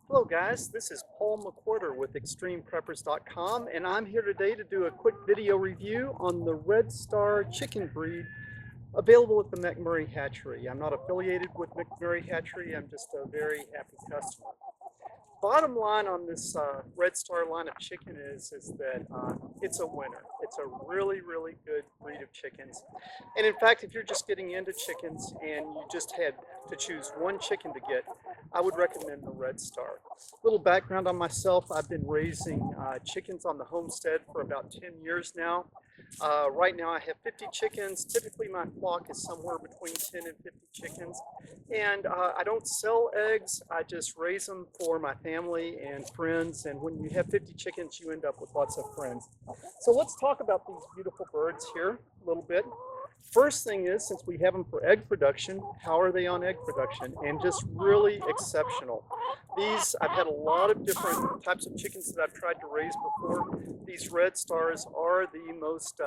Hello guys, this is Paul McWhorter with ExtremePreppers.com, and I'm here today to do a quick video review on the Red Star chicken breed available at the McMurray Hatchery. I'm not affiliated with McMurray Hatchery, I'm just a very happy customer. Bottom line on this Red Star line of chicken is that it's a winner. It's a really, really good breed of chickens. And in fact, if you're just getting into chickens and you just had to choose one chicken to get, I would recommend the Red Star. Little background on myself, I've been raising chickens on the homestead for about 10 years now. Right now I have 50 chickens. Typically my flock is somewhere between 10 and 50 chickens. And I don't sell eggs, I just raise them for my family and friends. And when you have 50 chickens, you end up with lots of friends. So let's talk about these beautiful birds here a little bit. First thing is, since we have them for egg production, how are they on egg production? And just really exceptional. I've had a lot of different types of chickens that I've tried to raise before. These Red Stars are the most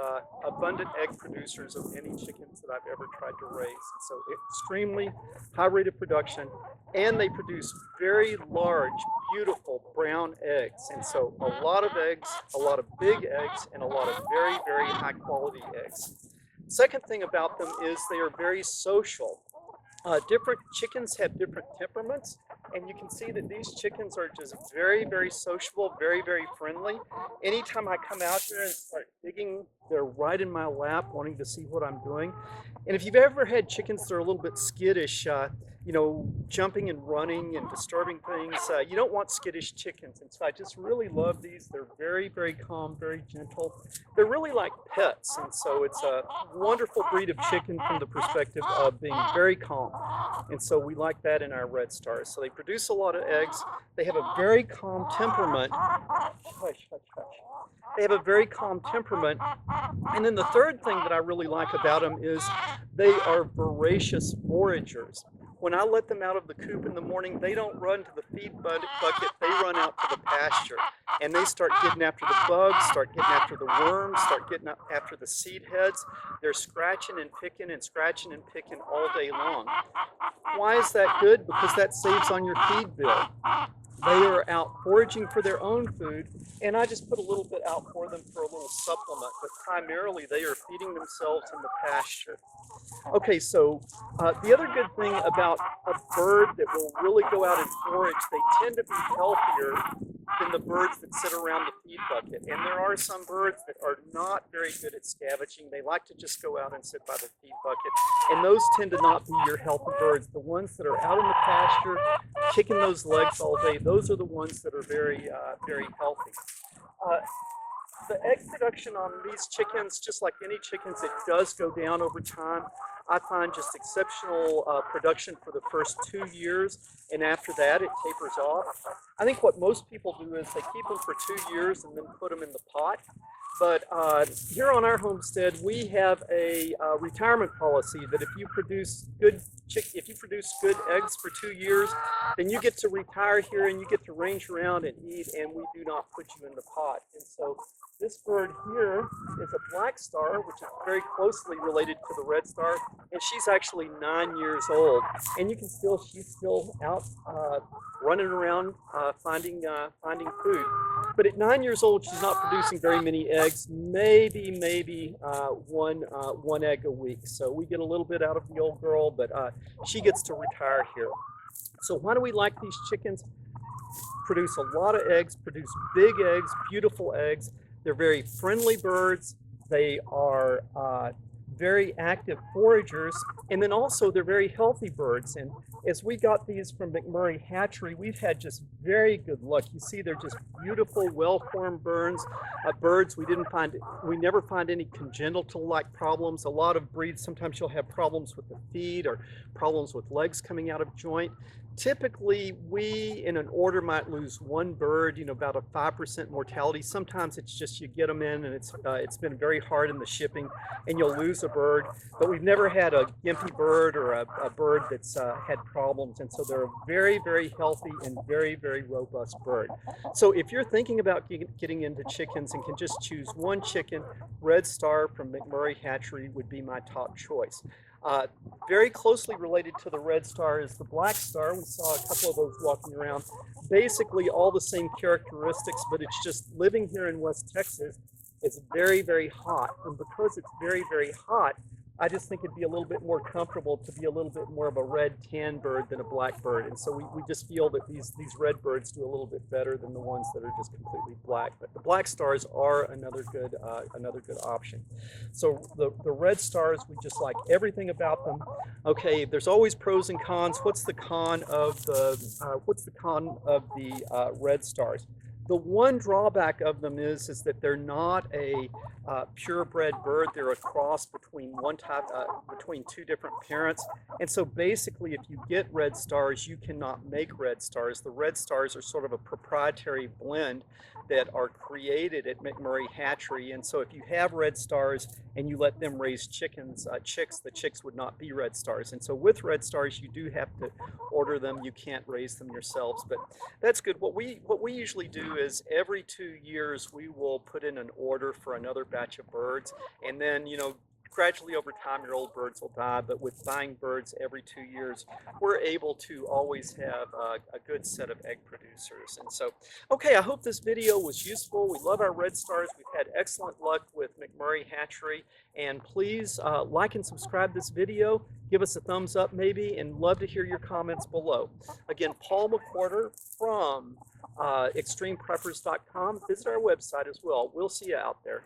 abundant egg producers of any chickens that I've ever tried to raise. And so extremely high rate of production, and they produce very large, beautiful brown eggs. And so a lot of eggs, a lot of big eggs, and a lot of very, very high quality eggs. Second thing about them is they are very social. Different chickens have different temperaments, and you can see that these chickens are just very, very sociable, very, very friendly. Anytime I come out here and start digging, they're right in my lap wanting to see what I'm doing. And if you've ever had chickens that are a little bit skittish, jumping and running and disturbing things, you don't want skittish chickens. And so I just really love these. They're very, very calm, very gentle. They're really like pets. And so it's a wonderful breed of chicken from the perspective of being very calm. And so we like that in our Red Stars. So they produce a lot of eggs. They have a very calm temperament. Hush, hush, hush. They have a very calm temperament. And then the third thing that I really like about them is they are voracious foragers. When I let them out of the coop in the morning, they don't run to the feed bucket, they run out to the pasture. And they start getting after the bugs, start getting after the worms, start getting after the seed heads. They're scratching and picking all day long. Why is that good? Because that saves on your feed bill. They are out foraging for their own food, and I just put a little bit out for them for a little supplement, but primarily they are feeding themselves in the pasture. Okay, so the other good thing about a bird that will really go out and forage, they tend to be healthier than the birds that sit around the feed bucket. And there are some birds that are not very good at scavenging. They like to just go out and sit by the feed bucket. And those tend to not be your healthy birds. The ones that are out in the pasture, kicking those legs all day, those are the ones that are very, very healthy. The egg production on these chickens, just like any chickens, it does go down over time. I find just exceptional production for the first 2 years, and after that it tapers off. I think what most people do is they keep them for 2 years and then put them in the pot. But here on our homestead, we have a retirement policy that if you produce good eggs for 2 years, then you get to retire here and you get to range around and eat, and we do not put you in the pot. And so this bird here is a black star, which is very closely related to the Red Star, and she's actually 9 years old. And you can she's still out running around finding food. But at 9 years old, she's not producing very many eggs, maybe one egg a week. So we get a little bit out of the old girl, but she gets to retire here. So why do we like these chickens? Produce a lot of eggs, produce big eggs, beautiful eggs. They're very friendly birds. They are very active foragers, and then also they're very healthy birds. And as we got these from McMurray Hatchery, we've had just very good luck. You see, they're just beautiful, well-formed birds. We never find any congenital-like problems. A lot of breeds, sometimes you'll have problems with the feet or problems with legs coming out of joint. Typically, we in an order might lose one bird, about a 5% mortality. Sometimes it's just you get them in and it's been very hard in the shipping and you'll lose a bird. But we've never had a gimpy bird or a bird that's had problems. And so they're a very, very healthy and very, very robust bird. So if you're thinking about getting into chickens and can just choose one chicken, Red Star from McMurray Hatchery would be my top choice. Uh, Very closely related to the red star is the black star. We saw a couple of those walking around. Basically all the same characteristics, but it's just living here in West Texas. It's very, very hot. And because it's very, very hot, I just think it'd be a little bit more comfortable to be a little bit more of a red tan bird than a black bird. And so we just feel that these red birds do a little bit better than the ones that are just completely black. But the black stars are another good option. So the red stars, we just like everything about them. Okay, there's always pros and cons. What's the con of the red stars? The one drawback of them is that they're not a purebred bird. They're a cross between between two different parents. And so basically, if you get red stars, you cannot make red stars. The red stars are sort of a proprietary blend that are created at McMurray Hatchery. And so if you have red stars and you let them raise chicks, the chicks would not be red stars. And so with red stars, you do have to order them. You can't raise them yourselves, but that's good. What we usually do is every 2 years we will put in an order for another batch of birds, and then gradually over time your old birds will die. But with buying birds every 2 years, we're able to always have a good set of egg producers. And so, okay, I hope this video was useful. We love our red stars. We've had excellent luck with McMurray Hatchery, and please like and subscribe this video. Give us a thumbs up maybe, and love to hear your comments below. Again, Paul McWhorter from extremepreppers.com. Visit our website as well. We'll see you out there.